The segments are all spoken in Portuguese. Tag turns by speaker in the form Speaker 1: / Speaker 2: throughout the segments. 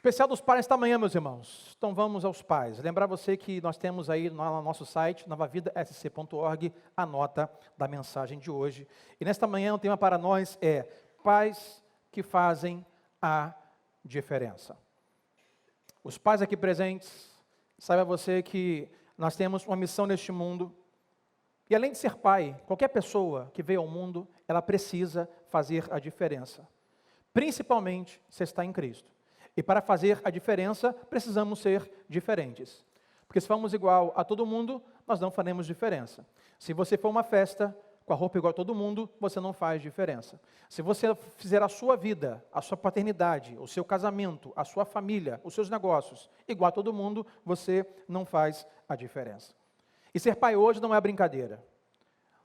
Speaker 1: Especial dos pais esta manhã, meus irmãos. Então vamos aos pais. Lembrar você que nós temos aí no nosso site, novavidasc.org, a nota da mensagem de hoje. E nesta manhã o tema para nós é pais que fazem a diferença. Os pais aqui presentes, saiba você que nós temos uma missão neste mundo. E além de ser pai, qualquer pessoa que veio ao mundo, ela precisa fazer a diferença. Principalmente se está em Cristo. E para fazer a diferença, precisamos ser diferentes. Porque se formos igual a todo mundo, nós não faremos diferença. Se você for uma festa com a roupa igual a todo mundo, você não faz diferença. Se você fizer a sua vida, a sua paternidade, o seu casamento, a sua família, os seus negócios, igual a todo mundo, você não faz a diferença. E ser pai hoje não é brincadeira.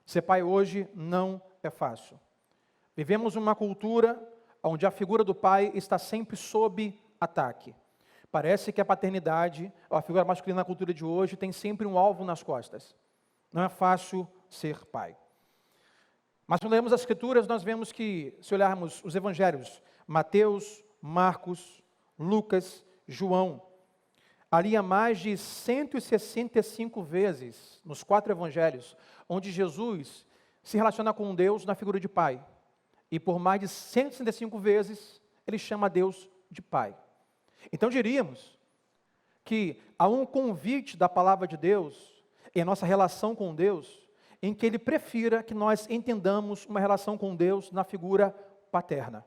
Speaker 1: Ser pai hoje não é fácil. Vivemos uma cultura onde a figura do pai está sempre sob ataque. Parece que a paternidade, a figura masculina na cultura de hoje, tem sempre um alvo nas costas. Não é fácil ser pai. Mas quando lemos as Escrituras, nós vemos que, se olharmos os evangelhos, Mateus, Marcos, Lucas, João, ali há mais de 165 vezes, nos 4 evangelhos, onde Jesus se relaciona com Deus na figura de pai. E por mais de 165 vezes, ele chama Deus de Pai. Então diríamos que há um convite da palavra de Deus, em nossa relação com Deus, em que Ele prefira que nós entendamos uma relação com Deus na figura paterna.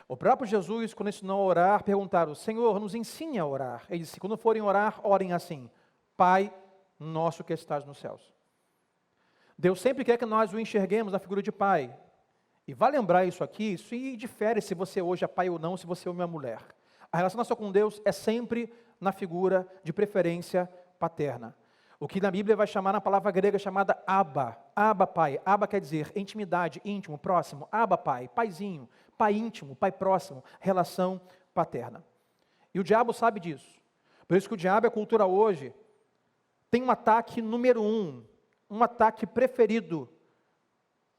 Speaker 1: O próprio Jesus, quando ensinou a orar, perguntaram: Senhor, nos ensine a orar. Ele disse: quando forem orar, orem assim: Pai nosso que estás nos céus. Deus sempre quer que nós o enxerguemos na figura de Pai. E vai lembrar isso aqui, isso difere se você hoje é pai ou não, se você é uma mulher. A relação nossa com Deus é sempre na figura de preferência paterna. O que na Bíblia vai chamar, na palavra grega chamada Abba. Abba, pai. Abba quer dizer intimidade, íntimo, próximo. Abba, pai. Paizinho, pai íntimo, pai próximo. Relação paterna. E o diabo sabe disso. Por isso que o diabo, a cultura hoje, tem um ataque número 1, um ataque preferido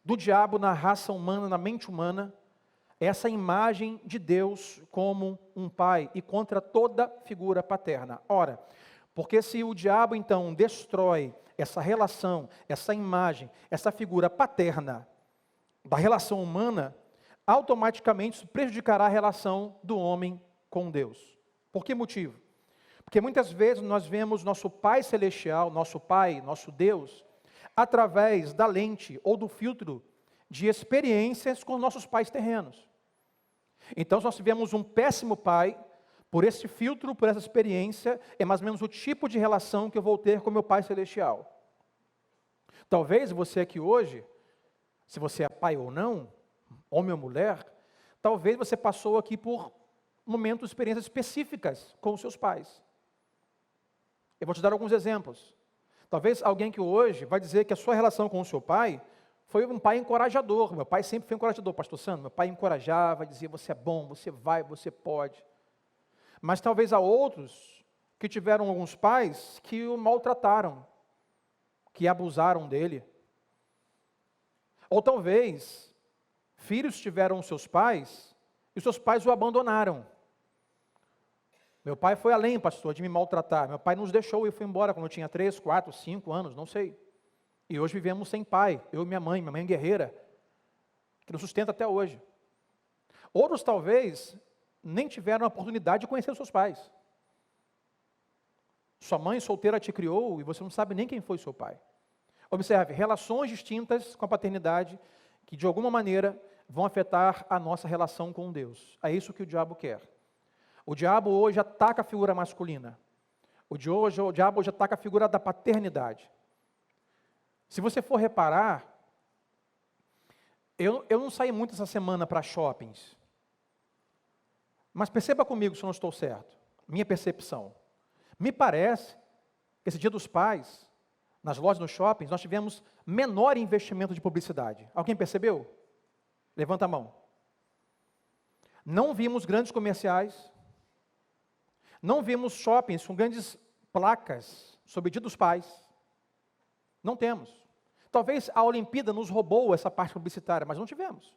Speaker 1: do diabo na raça humana, na mente humana, é essa imagem de Deus como um pai e contra toda figura paterna. Ora, porque se o diabo então destrói essa relação, essa imagem, essa figura paterna da relação humana, automaticamente isso prejudicará a relação do homem com Deus. Por que motivo? Porque muitas vezes nós vemos nosso Pai Celestial, nosso Pai, nosso Deus, através da lente ou do filtro de experiências com nossos pais terrenos. Então, se nós tivermos um péssimo pai, por esse filtro, por essa experiência, é mais ou menos o tipo de relação que eu vou ter com meu Pai Celestial. Talvez você aqui hoje, se você é pai ou não, homem ou mulher, talvez você passou aqui por momentos, experiências específicas com os seus pais. Eu vou te dar alguns exemplos. Talvez alguém que hoje vai dizer que a sua relação com o seu pai foi um pai encorajador. Meu pai sempre foi encorajador, pastor Sandro. Meu pai encorajava, dizia: você é bom, você vai, você pode. Mas talvez há outros que tiveram alguns pais que o maltrataram, que abusaram dele. Ou talvez filhos tiveram seus pais e seus pais o abandonaram. Meu pai foi além, pastor, de me maltratar. Meu pai nos deixou e foi embora quando eu tinha 3, 4, 5 anos, não sei. E hoje vivemos sem pai, eu e minha mãe guerreira, que nos sustenta até hoje. Outros talvez nem tiveram a oportunidade de conhecer os seus pais. Sua mãe solteira te criou e você não sabe nem quem foi seu pai. Observe, relações distintas com a paternidade que de alguma maneira vão afetar a nossa relação com Deus. É isso que o diabo quer. O diabo hoje ataca a figura masculina. O diabo hoje ataca a figura da paternidade. Se você for reparar, eu não saí muito essa semana para shoppings. Mas perceba comigo se eu não estou certo. Minha percepção. Me parece que esse Dia dos Pais, nas lojas, nos shoppings, nós tivemos menor investimento de publicidade. Alguém percebeu? Levanta a mão. Não vimos grandes comerciais. Não vimos shoppings com grandes placas sobre Dia dos Pais. Não temos. Talvez a Olimpíada nos roubou essa parte publicitária, mas não tivemos.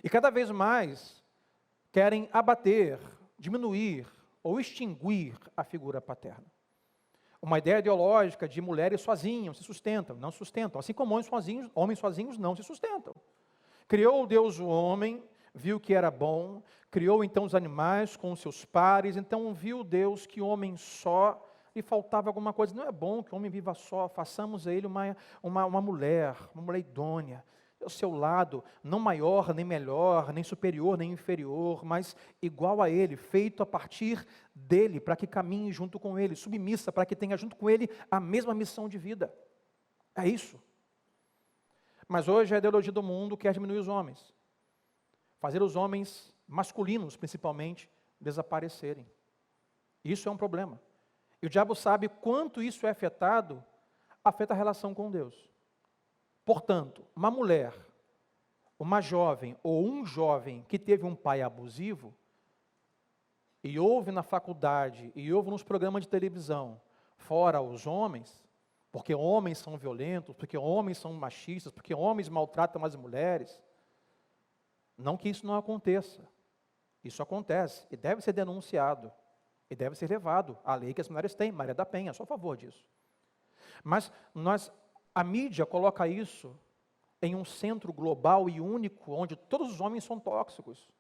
Speaker 1: E cada vez mais querem abater diminuir ou extinguir a figura paterna. Uma ideia ideológica de mulheres sozinhas se sustentam, não se sustentam, assim como homens sozinhos não se sustentam. Criou Deus o homem, viu que era bom, criou então os animais com os seus pares, então viu Deus que o homem só lhe faltava alguma coisa. Não é bom que o homem viva só, façamos a ele uma mulher idônea, ao seu lado, não maior, nem melhor, nem superior, nem inferior, mas igual a ele, feito a partir dele, para que caminhe junto com ele, submissa, para que tenha junto com ele a mesma missão de vida. É isso. Mas hoje a ideologia do mundo quer diminuir os homens, fazer os homens masculinos, principalmente, desaparecerem. Isso é um problema. E o diabo sabe quanto isso é afeta a relação com Deus. Portanto, uma mulher, uma jovem ou um jovem que teve um pai abusivo, e ouve na faculdade, e ouve nos programas de televisão, fora os homens, porque homens são violentos, porque homens são machistas, porque homens maltratam as mulheres. Não que isso não aconteça. Isso acontece e deve ser denunciado. E deve ser levado à lei que as mulheres têm. Maria da Penha, sou a favor disso. Mas a mídia coloca isso em um centro global e único, onde todos os homens são tóxicos.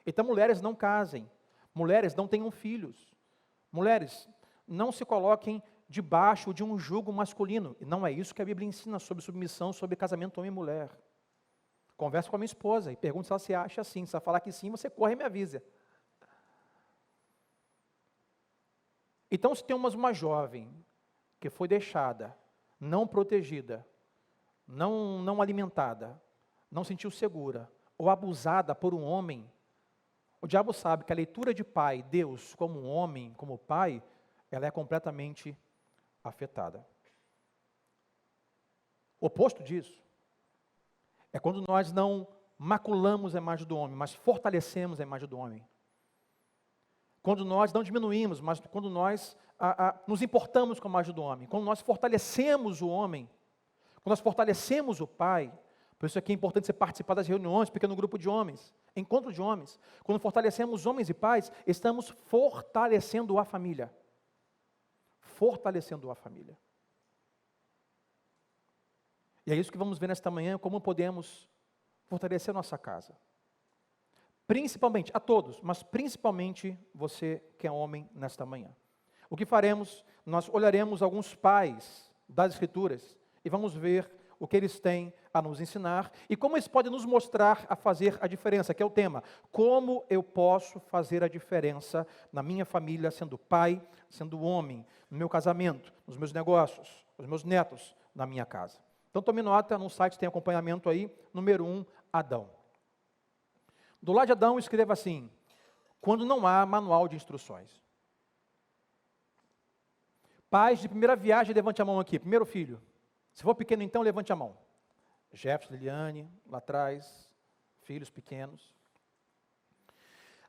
Speaker 1: Então mulheres não casem, mulheres não tenham filhos, mulheres não se coloquem debaixo de um jugo masculino. E não é isso que a Bíblia ensina sobre submissão, sobre casamento homem e mulher. Converse com a minha esposa e pergunte se ela se acha assim. Se ela falar que sim, você corre e me avisa. Então, se temos uma jovem que foi deixada, não protegida, não alimentada, não sentiu segura, ou abusada por um homem, o diabo sabe que a leitura de pai, Deus, como um homem, como pai, ela é completamente afetada. O oposto disso é quando nós não maculamos a imagem do homem, mas fortalecemos a imagem do homem. Quando nós não diminuímos, mas quando nós nos importamos com a imagem do homem. Quando nós fortalecemos o homem, quando nós fortalecemos o pai. Por isso é que é importante você participar das reuniões, pequeno grupo de homens, encontro de homens. Quando fortalecemos homens e pais, estamos fortalecendo a família. Fortalecendo a família. E é isso que vamos ver nesta manhã, como podemos fortalecer a nossa casa. Principalmente, a todos, mas principalmente você que é homem nesta manhã. O que faremos? Nós olharemos alguns pais das Escrituras e vamos ver o que eles têm a nos ensinar e como eles podem nos mostrar a fazer a diferença, que é o tema. Como eu posso fazer a diferença na minha família, sendo pai, sendo homem, no meu casamento, nos meus negócios, nos meus netos, na minha casa. Então tome nota, no site tem acompanhamento aí, número 1, Adão. Do lado de Adão, escreva assim: quando não há manual de instruções. Pais de primeira viagem, levante a mão aqui. Primeiro filho. Se for pequeno, então, levante a mão. Jefferson, Liliane, lá atrás, filhos pequenos.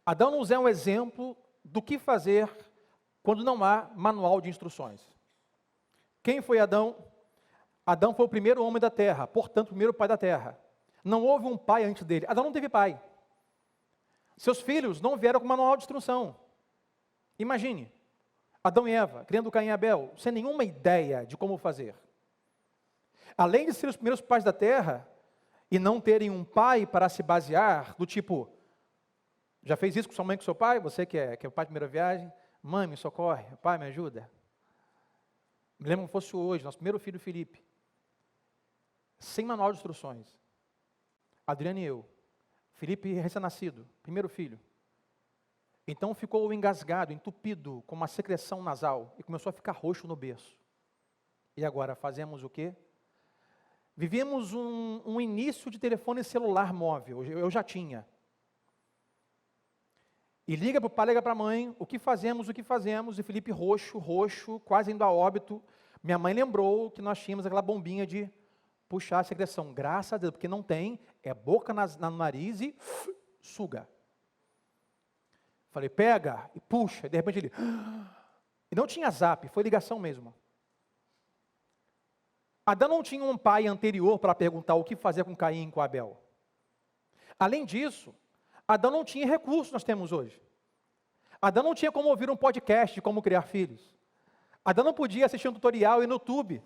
Speaker 1: Adão nos é um exemplo do que fazer quando não há manual de instruções. Quem foi Adão? Adão foi o primeiro homem da terra, portanto, o primeiro pai da terra. Não houve um pai antes dele. Adão não teve pai. Seus filhos não vieram com manual de instrução. Imagine, Adão e Eva, criando Caim e Abel, sem nenhuma ideia de como fazer. Além de ser os primeiros pais da terra, e não terem um pai para se basear, do tipo, já fez isso com sua mãe e com seu pai? Você que é o pai de primeira viagem? Mãe, me socorre, pai, me ajuda. Me lembro como fosse hoje, nosso primeiro filho, Felipe. Sem manual de instruções. Adriana e eu. Felipe recém-nascido, primeiro filho. Então ficou engasgado, entupido, com uma secreção nasal, e começou a ficar roxo no berço. E agora fazemos o quê? Vivíamos um início de telefone celular móvel, eu já tinha. E liga para o pai, liga para a mãe, o que fazemos, e Felipe roxo, quase indo a óbito. Minha mãe lembrou que nós tínhamos aquela bombinha de puxar a secreção, graças a Deus, porque não tem, é boca no nariz e suga. Falei, pega e puxa, e de repente ele... E não tinha zap, foi ligação mesmo. Adão não tinha um pai anterior para perguntar o que fazer com Caim e com Abel. Além disso, Adão não tinha recursos que nós temos hoje. Adão não tinha como ouvir um podcast de como criar filhos. Adão não podia assistir um tutorial no YouTube.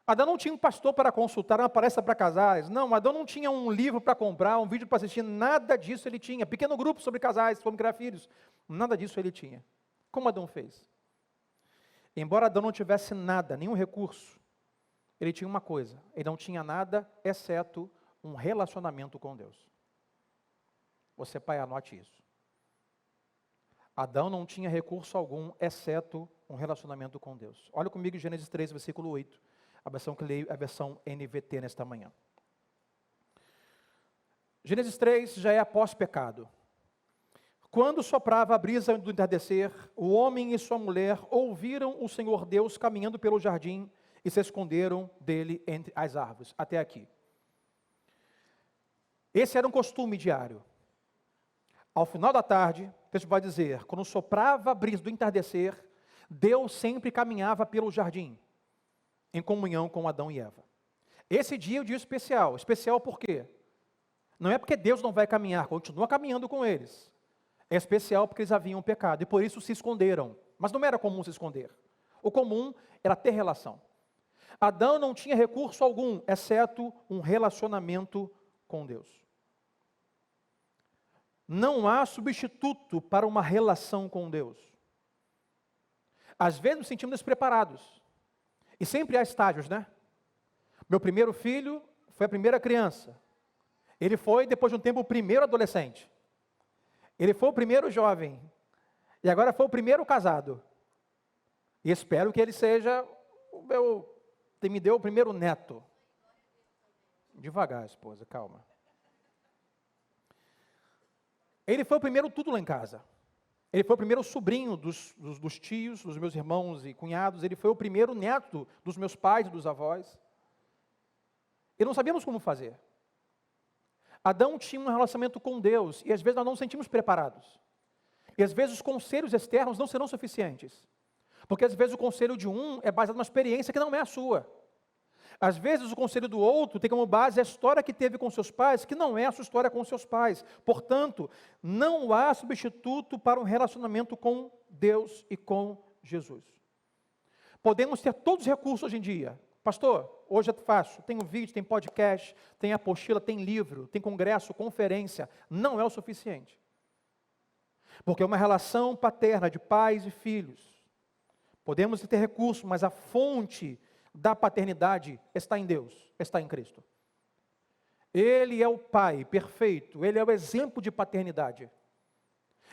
Speaker 1: Adão não tinha um pastor para consultar, uma palestra para casais. Não, Adão não tinha um livro para comprar, um vídeo para assistir, nada disso ele tinha. Pequeno grupo sobre casais, como criar filhos, nada disso ele tinha. Como Adão fez? Embora Adão não tivesse nada, nenhum recurso, ele tinha uma coisa, ele não tinha nada, exceto um relacionamento com Deus. Você, pai, anote isso. Adão não tinha recurso algum, exceto um relacionamento com Deus. Olha comigo Gênesis 3, versículo 8. A versão que leio é a versão NVT nesta manhã. Gênesis 3 já é após pecado. Quando soprava a brisa do entardecer, o homem e sua mulher ouviram o Senhor Deus caminhando pelo jardim e se esconderam dele entre as árvores. Até aqui. Esse era um costume diário. Ao final da tarde, o texto vai dizer, quando soprava a brisa do entardecer, Deus sempre caminhava pelo jardim, em comunhão com Adão e Eva. Esse dia é um dia especial. Especial por quê? Não é porque Deus não vai caminhar, continua caminhando com eles. É especial porque eles haviam pecado e por isso se esconderam. Mas não era comum se esconder. O comum era ter relação. Adão não tinha recurso algum, exceto um relacionamento com Deus. Não há substituto para uma relação com Deus. Às vezes nos sentimos despreparados. E sempre há estágios, né? Meu primeiro filho foi a primeira criança. Ele foi, depois de um tempo, o primeiro adolescente. Ele foi o primeiro jovem. E agora foi o primeiro casado. E espero que ele seja me deu o primeiro neto. Devagar, esposa, calma. Ele foi o primeiro tudo lá em casa. Ele foi o primeiro sobrinho dos tios, dos meus irmãos e cunhados. Ele foi o primeiro neto dos meus pais e dos avós. E não sabíamos como fazer. Adão tinha um relacionamento com Deus. E às vezes nós não nos sentimos preparados. E às vezes os conselhos externos não serão suficientes. Porque às vezes o conselho de um é baseado numa experiência que não é a sua. Às vezes o conselho do outro tem como base a história que teve com seus pais, que não é a sua história com seus pais. Portanto, não há substituto para um relacionamento com Deus e com Jesus. Podemos ter todos os recursos hoje em dia. Pastor, hoje é fácil, tem um vídeo, tem podcast, tem apostila, tem livro, tem congresso, conferência. Não é o suficiente. Porque é uma relação paterna de pais e filhos. Podemos ter recursos, mas a fonte da paternidade está em Deus, está em Cristo. Ele é o Pai perfeito, Ele é o exemplo de paternidade.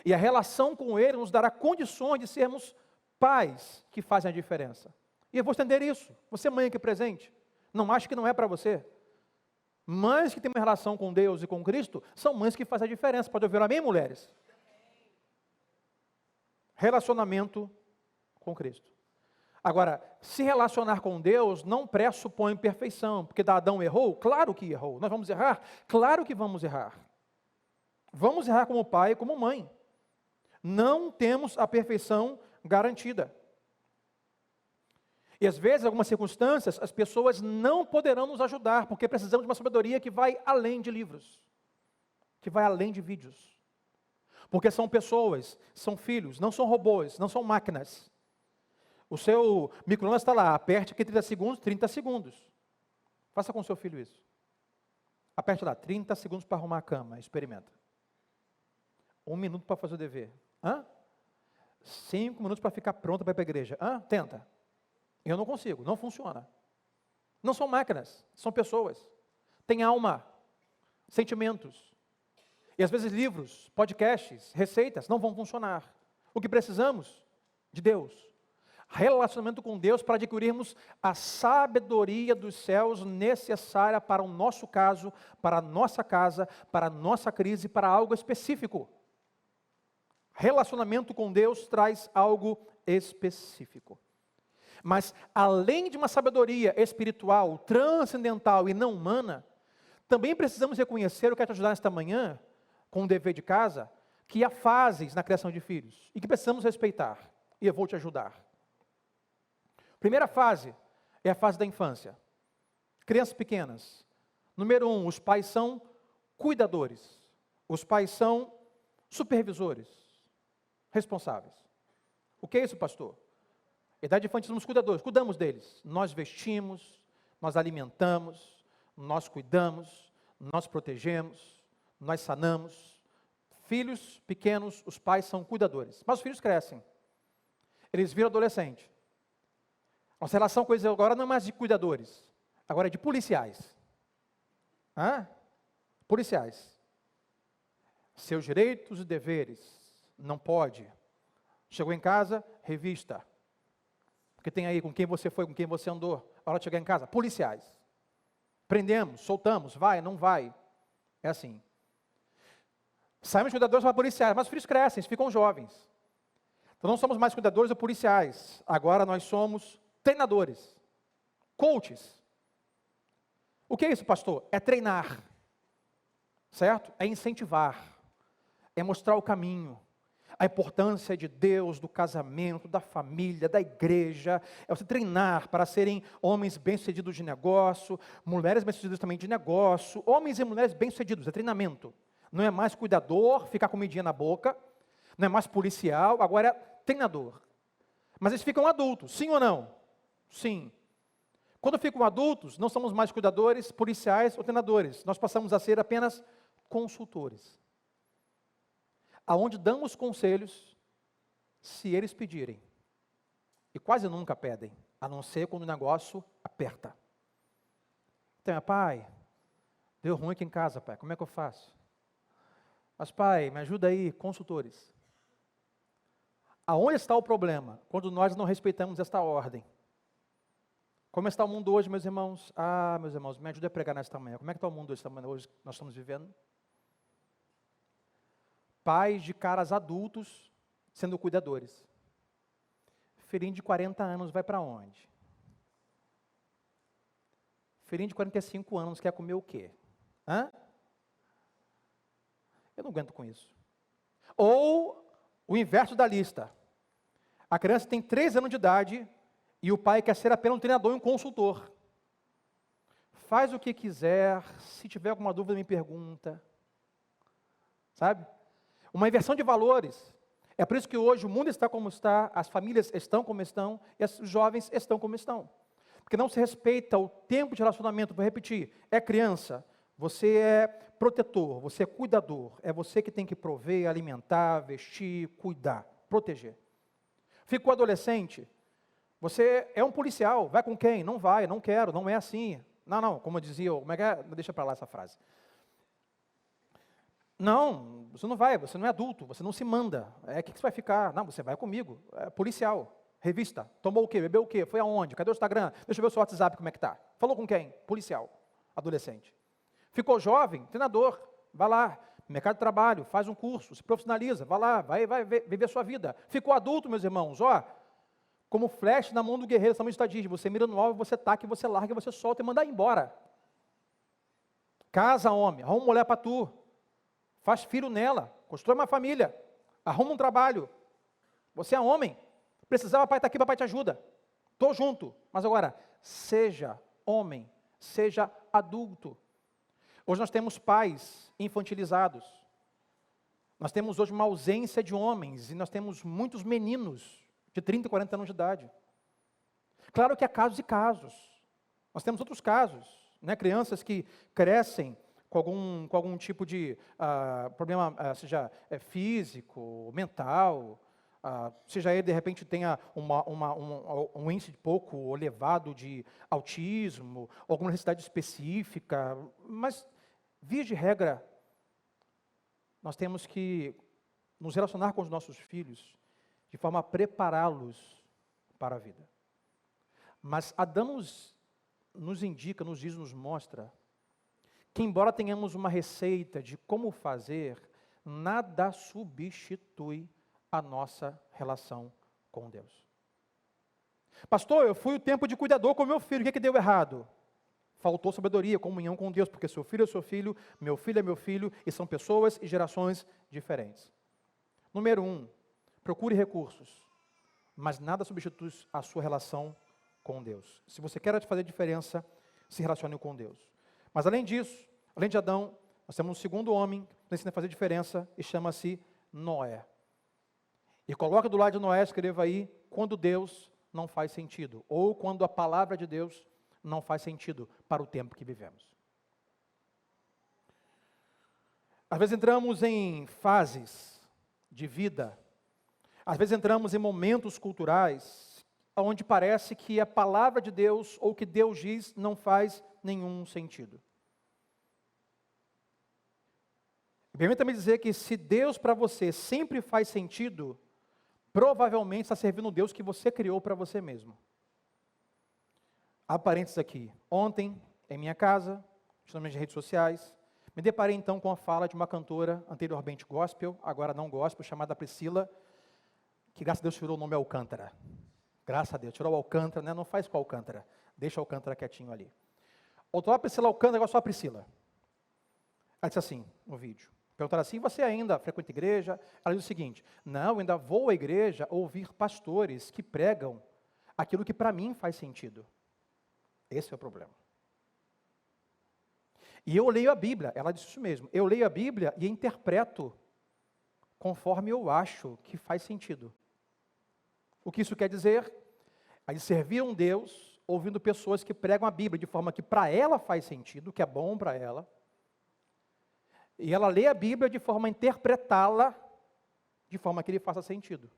Speaker 1: E a relação com Ele nos dará condições de sermos pais que fazem a diferença. E eu vou estender isso. Você, mãe aqui presente, não acha que não é para você? Mães que têm uma relação com Deus e com Cristo, são mães que fazem a diferença. Pode ouvir amém, mulheres? Relacionamento com Cristo. Agora, se relacionar com Deus não pressupõe perfeição, porque Adão errou? Claro que errou. Nós vamos errar? Claro que vamos errar. Vamos errar como pai e como mãe. Não temos a perfeição garantida. E às vezes, em algumas circunstâncias, as pessoas não poderão nos ajudar, porque precisamos de uma sabedoria que vai além de livros, que vai além de vídeos. Porque são pessoas, são filhos, não são robôs, não são máquinas. O seu micro-ondas está lá, aperte aqui 30 segundos. Faça com o seu filho isso. Aperte lá, 30 segundos para arrumar a cama, experimenta. 1 minuto para fazer o dever. 5 minutos para ficar pronto para ir para a igreja. Tenta. Eu não consigo, não funciona. Não são máquinas, são pessoas. Têm alma, sentimentos. E às vezes livros, podcasts, receitas não vão funcionar. O que precisamos? De Deus. Relacionamento com Deus para adquirirmos a sabedoria dos céus necessária para o nosso caso, para a nossa casa, para a nossa crise, para algo específico. Relacionamento com Deus traz algo específico. Mas além de uma sabedoria espiritual, transcendental e não humana, também precisamos reconhecer, eu quero te ajudar nesta manhã, com o dever de casa, que há fases na criação de filhos e que precisamos respeitar. E eu vou te ajudar. Primeira fase é a fase da infância. Crianças pequenas. Número 1, os pais são cuidadores. Os pais são supervisores. responsáveis. O que é isso, pastor? Idade infantil, somos cuidadores, cuidamos deles. Nós vestimos, nós alimentamos, nós cuidamos, nós protegemos, nós sanamos. Filhos pequenos, os pais são cuidadores. Mas os filhos crescem. Eles viram adolescente. Nossa relação com eles agora não é mais de cuidadores, agora é de policiais. Policiais. Seus direitos e deveres. Não pode. Chegou em casa, revista. Porque tem aí com quem você foi, com quem você andou. A hora de chegar em casa, policiais. Prendemos, soltamos, vai, não vai. É assim. Saímos cuidadores para policiais, mas os filhos crescem, ficam jovens. Então não somos mais cuidadores ou policiais. Agora nós somos treinadores, coaches. O que é isso, pastor? É treinar, certo? É incentivar, é mostrar o caminho, a importância de Deus, do casamento, da família, da igreja. É você treinar para serem homens bem-sucedidos de negócio, mulheres bem-sucedidas também de negócio, homens e mulheres bem-sucedidos, é treinamento. Não é mais cuidador, ficar com comidinha na boca, não é mais policial, agora é treinador. Mas eles ficam adultos, sim ou não? Sim. Quando ficam adultos, não somos mais cuidadores, policiais ou treinadores. Nós passamos a ser apenas consultores. Aonde damos conselhos, se eles pedirem. E quase nunca pedem, a não ser quando o negócio aperta. Então, pai, deu ruim aqui em casa, pai, como é que eu faço? Mas pai, me ajuda aí, consultores. Aonde está o problema? Quando nós não respeitamos esta ordem. Como está o mundo hoje, meus irmãos? Meus irmãos, me ajuda a pregar nesta manhã. Como é que está o mundo hoje que nós estamos vivendo? Pais de caras adultos sendo cuidadores. Filhinho de 40 anos vai para onde? Filhinho de 45 anos quer comer o quê? Eu não aguento com isso. Ou o inverso da lista. A criança tem 3 anos de idade e o pai quer ser apenas um treinador e um consultor. Faz o que quiser, se tiver alguma dúvida me pergunta. Sabe? Uma inversão de valores. É por isso que hoje o mundo está como está, as famílias estão como estão e os jovens estão como estão. Porque não se respeita o tempo de relacionamento. Vou repetir, é criança, você é protetor, você é cuidador. É você que tem que prover, alimentar, vestir, cuidar, proteger. Ficou adolescente, você é um policial, vai com quem? Não vai, não quero, não é assim. Não, como eu dizia, como é que é? Deixa para lá essa frase. Não, você não vai, você não é adulto, você não se manda. O que você vai ficar? Não, você vai comigo. É policial, revista. Tomou o quê? Bebeu o quê? Foi aonde? Cadê o Instagram? Deixa eu ver o seu WhatsApp, como é que tá. Falou com quem? Policial, adolescente. Ficou jovem? Treinador. Vai lá, mercado de trabalho, faz um curso, se profissionaliza, vai lá, vai viver a sua vida. Ficou adulto, meus irmãos, como flecha na mão do guerreiro, tamanho de estadista. Você mira no alvo, você taca, você larga, você solta e manda embora. Casa, homem, arruma uma mulher para tu. Faz filho nela, constrói uma família, arruma um trabalho. Você é homem, precisava, papai está aqui, papai te ajuda. Estou junto, mas agora, seja homem, seja adulto. Hoje nós temos pais infantilizados. Nós temos hoje uma ausência de homens e nós temos muitos meninos de 30, 40 anos de idade. Claro que há casos e casos. Nós temos outros casos, né? Crianças que crescem com algum tipo de problema, seja físico, mental, seja ele de repente tenha um índice pouco elevado de autismo, alguma necessidade específica, mas, via de regra, nós temos que nos relacionar com os nossos filhos de forma a prepará-los para a vida. Mas Adão nos indica, nos diz, nos mostra que, embora tenhamos uma receita de como fazer, nada substitui a nossa relação com Deus. Pastor, eu fui o tempo de cuidador com meu filho, o que deu errado? Faltou sabedoria, comunhão com Deus, porque seu filho é seu filho, meu filho é meu filho, e são pessoas e gerações diferentes. Número 1, procure recursos, mas nada substitui a sua relação com Deus. Se você quer fazer diferença, se relacione com Deus. Mas além disso, além de Adão, nós temos um segundo homem que ensina a fazer diferença e chama-se Noé. E coloca do lado de Noé, escreva aí, quando Deus não faz sentido, ou quando a palavra de Deus não faz sentido para o tempo que vivemos. Às vezes entramos em fases de vida, às vezes entramos em momentos culturais, onde parece que a palavra de Deus, ou o que Deus diz, não faz nenhum sentido. Permita-me dizer que se Deus para você sempre faz sentido, provavelmente está servindo um Deus que você criou para você mesmo. Há parênteses aqui. Ontem, em minha casa, nas redes sociais, me deparei então com a fala de uma cantora anteriormente gospel, agora não gospel, chamada Priscila, que graças a Deus tirou o nome Alcântara. Graças a Deus, tirou o Alcântara, né? Não faz com o Alcântara, deixa o Alcântara quietinho ali. Outra Priscila Alcântara, agora só a Priscila. Ela disse assim, no vídeo. Perguntaram assim, você ainda frequenta igreja? Ela diz o seguinte, não, eu ainda vou à igreja ouvir pastores que pregam aquilo que para mim faz sentido. Esse é o problema. E eu leio a Bíblia, ela disse isso mesmo, eu leio a Bíblia e interpreto conforme eu acho que faz sentido. O que isso quer dizer? É de servir um Deus ouvindo pessoas que pregam a Bíblia de forma que para ela faz sentido, que é bom para ela, e ela lê a Bíblia de forma a interpretá-la de forma que ele faça sentido.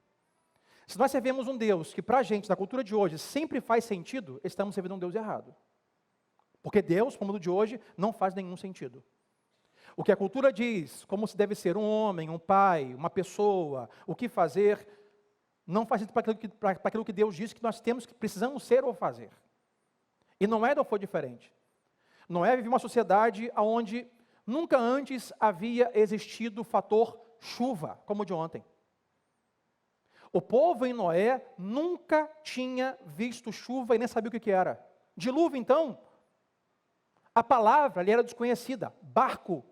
Speaker 1: Se nós servimos um Deus que para a gente, na cultura de hoje, sempre faz sentido, estamos servindo um Deus errado. Porque Deus, para o mundo de hoje, não faz nenhum sentido. O que a cultura diz, como se deve ser um homem, um pai, uma pessoa, o que fazer, não faz sentido para aquilo que Deus diz que nós temos, que precisamos ser ou fazer. E Noé não foi diferente. Noé vivia uma sociedade onde nunca antes havia existido o fator chuva, como o de ontem. O povo em Noé nunca tinha visto chuva e nem sabia o que era. Dilúvio, então, a palavra ali era desconhecida. Barco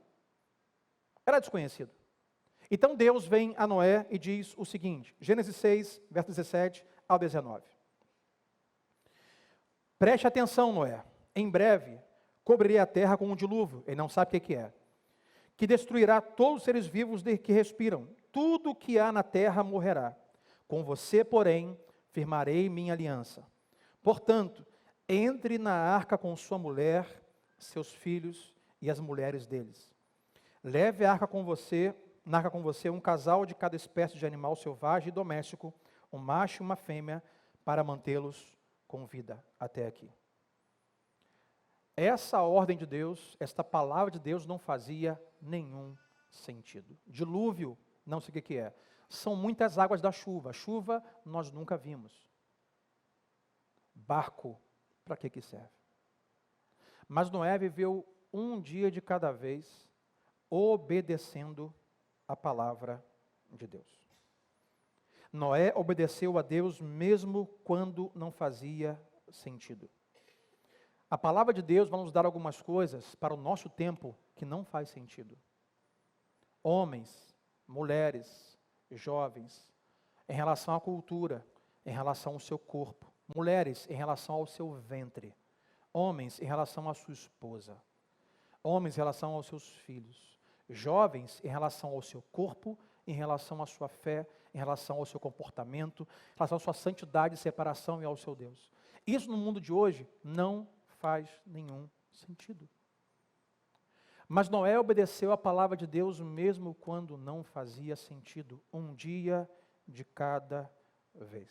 Speaker 1: era desconhecido. Então Deus vem a Noé e diz o seguinte, Gênesis 6, verso 17 ao 19. Preste atenção, Noé, em breve cobrirei a terra com um dilúvio, ele não sabe o que é, que destruirá todos os seres vivos que respiram, tudo que há na terra morrerá. Com você, porém, firmarei minha aliança. Portanto, entre na arca com sua mulher, seus filhos e as mulheres deles. Leve na arca com você um casal de cada espécie de animal selvagem e doméstico, um macho e uma fêmea, para mantê-los com vida. Até aqui. Essa ordem de Deus, esta palavra de Deus não fazia nenhum sentido. Dilúvio, não sei o que é. São muitas águas da chuva. Chuva nós nunca vimos. Barco, para que serve? Mas Noé viveu um dia de cada vez, obedecendo a palavra de Deus. Noé obedeceu a Deus mesmo quando não fazia sentido. A palavra de Deus vai nos dar algumas coisas para o nosso tempo que não faz sentido. Homens, mulheres, jovens, em relação à cultura, em relação ao seu corpo. Mulheres, em relação ao seu ventre. Homens, em relação à sua esposa. Homens, em relação aos seus filhos. Jovens, em relação ao seu corpo, em relação à sua fé, em relação ao seu comportamento, em relação à sua santidade, separação e ao seu Deus. Isso no mundo de hoje não faz nenhum sentido. Mas Noé obedeceu a palavra de Deus mesmo quando não fazia sentido, um dia de cada vez.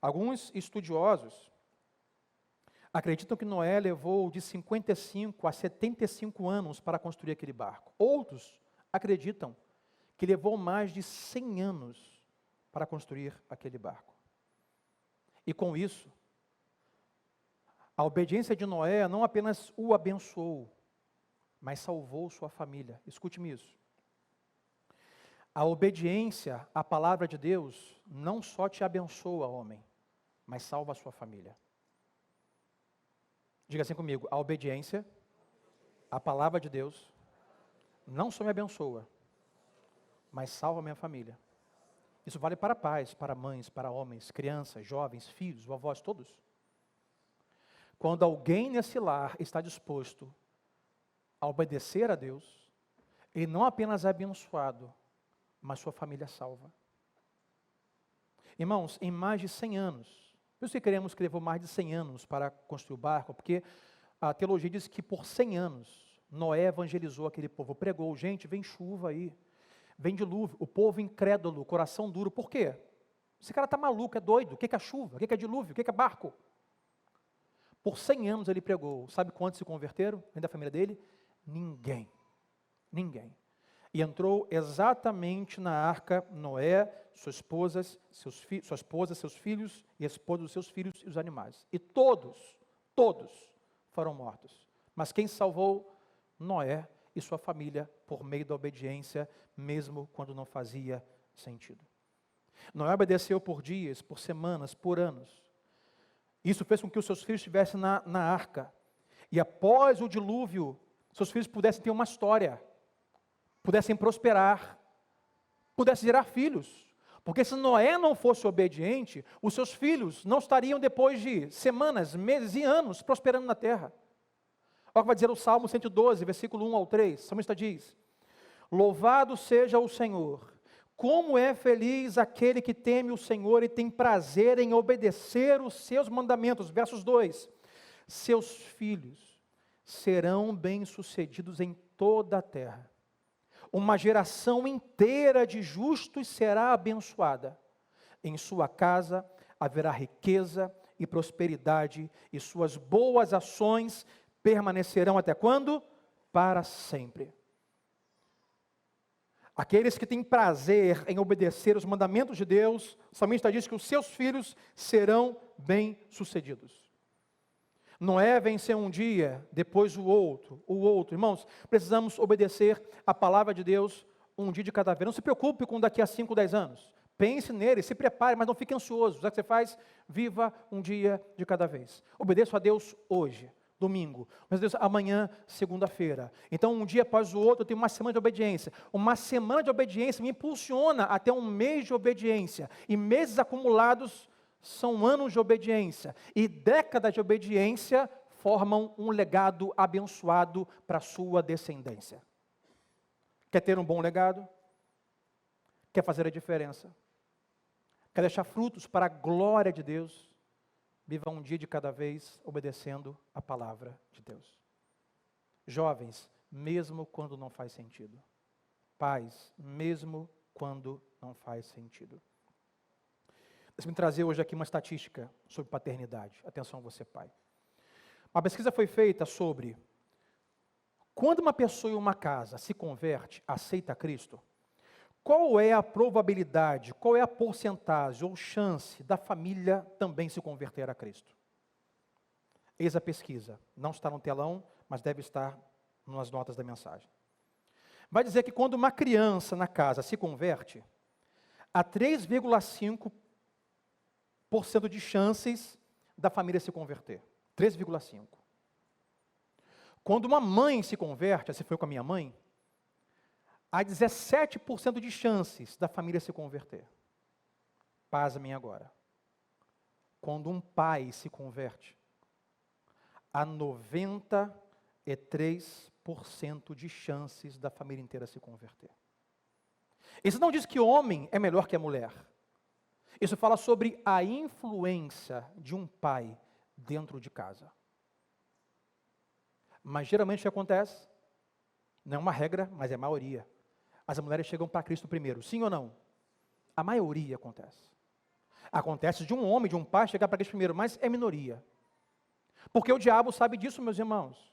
Speaker 1: Alguns estudiosos acreditam que Noé levou de 55 a 75 anos para construir aquele barco. Outros acreditam que levou mais de 100 anos para construir aquele barco. E com isso, a obediência de Noé não apenas o abençoou, mas salvou sua família. Escute-me isso. A obediência à palavra de Deus não só te abençoa, homem, mas salva a sua família. Diga assim comigo, a obediência à palavra de Deus não só me abençoa, mas salva a minha família. Isso vale para pais, para mães, para homens, crianças, jovens, filhos, vovós, todos. Quando alguém nesse lar está disposto a obedecer a Deus, ele não apenas é abençoado, mas sua família é salva. Irmãos, em mais de 100 anos, por isso que queremos que levou mais de 100 anos para construir o barco, porque a teologia diz que por 100 anos, Noé evangelizou aquele povo, pregou, gente, vem chuva aí, vem dilúvio, o povo incrédulo, coração duro, por quê? Esse cara está maluco, é doido, o que é chuva, o que é dilúvio, o que é barco? Por 100 anos ele pregou, sabe quantos se converteram dentro da família dele? Ninguém. E entrou exatamente na arca Noé, sua esposa, seus filhos, e a esposa dos seus filhos e os animais. E todos foram mortos. Mas quem salvou? Noé e sua família, por meio da obediência, mesmo quando não fazia sentido. Noé obedeceu por dias, por semanas, por anos. Isso fez com que os seus filhos estivessem na arca. E após o dilúvio, seus filhos pudessem ter uma história, pudessem prosperar, pudessem gerar filhos. Porque se Noé não fosse obediente, os seus filhos não estariam depois de semanas, meses e anos prosperando na terra. Olha o que vai dizer o Salmo 112, versículo 1 ao 3. O salmista diz: louvado seja o Senhor, como é feliz aquele que teme o Senhor e tem prazer em obedecer os seus mandamentos. Versos 2, seus filhos serão bem-sucedidos em toda a terra. Uma geração inteira de justos será abençoada. Em sua casa haverá riqueza e prosperidade, e suas boas ações permanecerão até quando? Para sempre. Aqueles que têm prazer em obedecer os mandamentos de Deus, o salmista diz que os seus filhos serão bem-sucedidos. Noé venceu um dia, depois o outro. Irmãos, precisamos obedecer a palavra de Deus um dia de cada vez. Não se preocupe com daqui a 5, 10 anos. Pense nele, se prepare, mas não fique ansioso. Já que você faz, viva um dia de cada vez. Obedeça a Deus hoje, domingo. Mas Deus, amanhã, segunda-feira. Então, um dia após o outro, eu tenho uma semana de obediência. Uma semana de obediência me impulsiona até um mês de obediência. E meses acumulados são anos de obediência, e décadas de obediência formam um legado abençoado para a sua descendência. Quer ter um bom legado? Quer fazer a diferença? Quer deixar frutos para a glória de Deus? Viva um dia de cada vez obedecendo a palavra de Deus. Jovens, mesmo quando não faz sentido. Pais, mesmo quando não faz sentido. Deixa-me trazer hoje aqui uma estatística sobre paternidade. Atenção você, pai. Uma pesquisa foi feita sobre quando uma pessoa em uma casa se converte, aceita Cristo, qual é a probabilidade, qual é a porcentagem ou chance da família também se converter a Cristo? Eis a pesquisa. Não está no telão, mas deve estar nas notas da mensagem. Vai dizer que quando uma criança na casa se converte, há 3,5% de chances da família se converter. 3,5%. Quando uma mãe se converte, assim foi com a minha mãe, há 17% de chances da família se converter. Pasmem agora. Quando um pai se converte, há 93% de chances da família inteira se converter. Isso não diz que homem é melhor que a mulher. Isso fala sobre a influência de um pai dentro de casa. Mas geralmente o que acontece, não é uma regra, mas é a maioria. As mulheres chegam para Cristo primeiro, sim ou não? A maioria acontece. Acontece de um homem, de um pai chegar para Cristo primeiro, mas é minoria. Porque o diabo sabe disso, meus irmãos.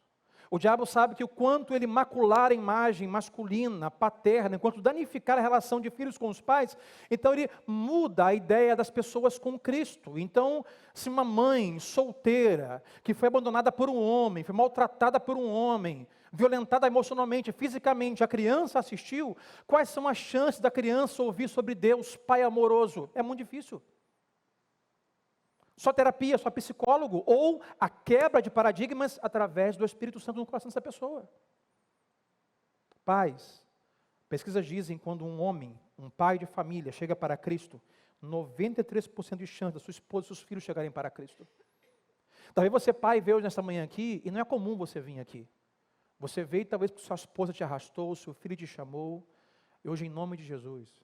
Speaker 1: O diabo sabe que o quanto ele macular a imagem masculina, paterna, enquanto danificar a relação de filhos com os pais, então ele muda a ideia das pessoas com Cristo. Então, se uma mãe solteira, que foi abandonada por um homem, foi maltratada por um homem, violentada emocionalmente, fisicamente, a criança assistiu, quais são as chances da criança ouvir sobre Deus, Pai amoroso? É muito difícil. Só terapia, só psicólogo, ou a quebra de paradigmas através do Espírito Santo no coração dessa pessoa. Pais, pesquisas dizem que quando um homem, um pai de família, chega para Cristo, 93% de chance da sua esposa e seus filhos chegarem para Cristo. Talvez você, pai, veio hoje nessa manhã aqui, e não é comum você vir aqui. Você veio talvez porque sua esposa te arrastou, seu filho te chamou, e hoje em nome de Jesus,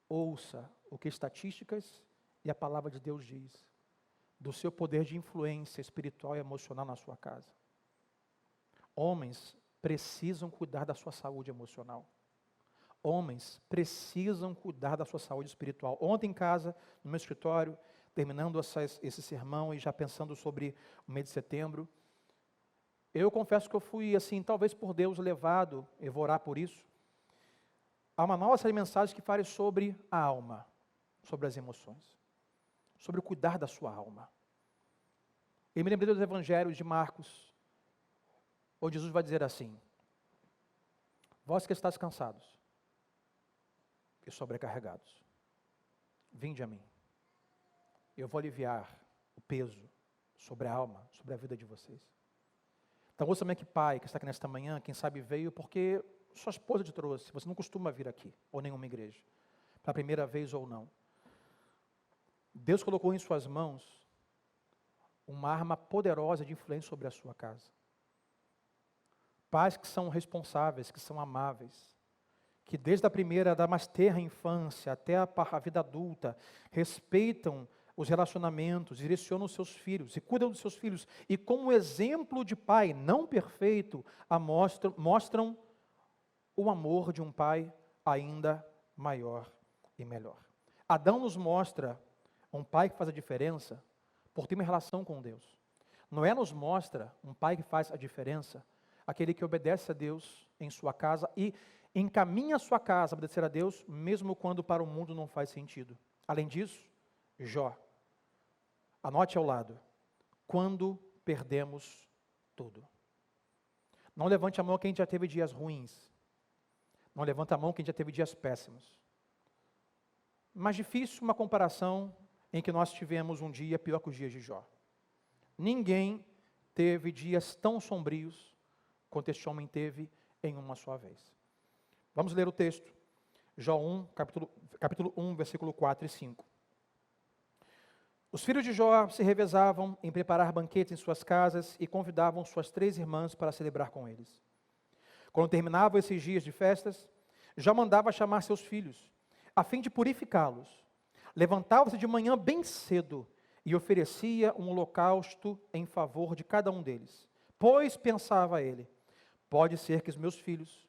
Speaker 1: ouça o que estatísticas e a palavra de Deus diz do seu poder de influência espiritual e emocional na sua casa. Homens precisam cuidar da sua saúde emocional. Homens precisam cuidar da sua saúde espiritual. Ontem em casa, no meu escritório, terminando esse sermão e já pensando sobre o mês de setembro, eu confesso que eu fui, assim, talvez por Deus levado, eu vou orar por isso, a uma nova série de mensagens que fale sobre a alma, sobre as emoções, sobre o cuidar da sua alma. Eu me lembrei dos evangelhos de Marcos, onde Jesus vai dizer assim: vós que estáis cansados e sobrecarregados, vinde a mim. Eu vou aliviar o peso sobre a alma, sobre a vida de vocês. Então, ouça também que pai que está aqui nesta manhã, quem sabe veio porque sua esposa te trouxe, você não costuma vir aqui, ou nenhuma igreja, pela primeira vez ou não. Deus colocou em suas mãos uma arma poderosa de influência sobre a sua casa. Pais que são responsáveis, que são amáveis, que desde a primeira, da mais tenra infância até a vida adulta, respeitam os relacionamentos, direcionam os seus filhos e cuidam dos seus filhos. E como exemplo de pai não perfeito, mostram o amor de um pai ainda maior e melhor. Adão nos mostra um pai que faz a diferença por ter uma relação com Deus. Noé nos mostra um pai que faz a diferença, aquele que obedece a Deus em sua casa e encaminha a sua casa a obedecer a Deus, mesmo quando para o mundo não faz sentido. Além disso, Jó. Anote ao lado: quando perdemos tudo. Não levante a mão quem já teve dias ruins. Não levanta a mão quem já teve dias péssimos. Mais difícil uma comparação em que nós tivemos um dia pior que os dias de Jó. Ninguém teve dias tão sombrios quanto este homem teve em uma só vez. Vamos ler o texto. Jó 1, capítulo 1, versículo 4 e 5. Os filhos de Jó se revezavam em preparar banquetes em suas casas e convidavam suas 3 irmãs para celebrar com eles. Quando terminavam esses dias de festas, Jó mandava chamar seus filhos, a fim de purificá-los. Levantava-se de manhã bem cedo e oferecia um holocausto em favor de cada um deles. Pois, pensava ele, pode ser que os meus filhos